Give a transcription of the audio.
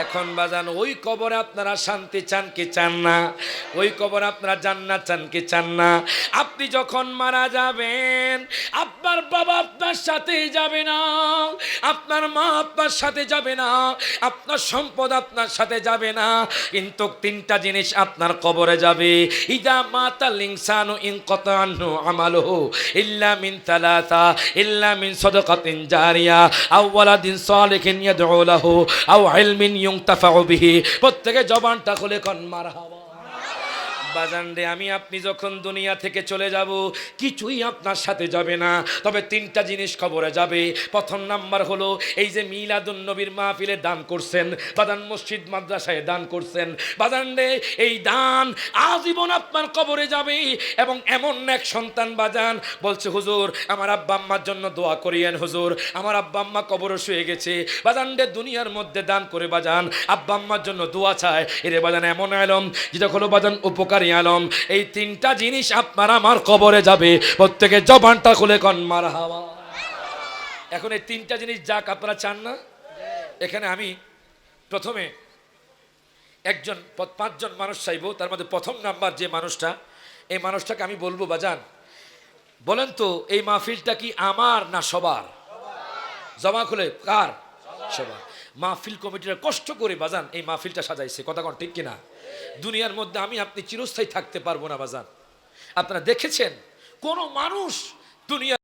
এখন বাজান ওই কবরে আপনারা শান্তি চান কি চান না? ওই কবরে আপনারা জান্নাত চান কি চান না? আপনি যখন মারা যাবেন আপনার বাবা আপনার সাথে যাবে না, আপনার মা আপনার সাথে যাবে না, আপনার সম্পদ আপনার সাথে যাবে না, কিন্তু তিনটা জিনিস আপনার কবরে যাবে। ইদা মাতাল ইনসানু ইনকাতা আনহু আমালুহু ইল্লা মিন তালাতা, ইল্লা মিন সাদাকাতিন জারিয়া আও ওয়ালাদিন সালিহিন ইয়াদউ লাহু আও ইলমিন ইউনতাফাউ বিহি। প্রত্যেকে জবানটা খুলে কোন মারহাবা। বাজান রে, আমি আপনি যখন দুনিয়া থেকে চলে যাব কিছুই আপনার সাথে যাবে না, তবে তিনটা জিনিস কবরে যাবে। প্রথম নাম্বার হলো এই যে মিলাদুন নবীর মাহফিলে দান করছেন, বাজান মসজিদ মাদ্রাসায় দান করছেন, বাজান রে এই দান আজীবন আপনার কবরে যাবে। এবং এমন এক সন্তান বাজান বলছে, হুজুর আমার আব্বা আম্মার জন্য দোয়া করিয়েন, হুজুর আমার আব্বা আম্মা কবরে শুয়ে গেছে, বাজান রে দুনিয়ার মধ্যে দান করে বাজান আব্বা আম্মার জন্য দোয়া চায়। এরে বাজান এমন আলম যেটা হলো বাজান উপকার আলম। এই তিনটা জিনিস আপনার আমার কবরে যাবে। প্রত্যেকে জবানটা খুলে কোন মারহাবা। এখন এই তিনটা জিনিস যাক, আপনারা চান না? এখানে আমি প্রথমে একজন পাঁচজন মানুষ চাইবো, তার মধ্যে প্রথম নাম্বার যে মানুষটা, এই মানুষটাকে আমি বলবো বাজান বলেন তো এই মাহফিলটা কি আমার না সবার? জমা খুলে কার? সবার। মাহফিল কমিটিরা কষ্ট করে বাজান এই মাহফিলটা সাজাইছে, কথা কোন ঠিক কিনা? দুনিয়ার মধ্যে আমি আপনি চিরস্থায়ী থাকতে পারবো না বাজান। আপনারা দেখেছেন কোন মানুষ দুনিয়া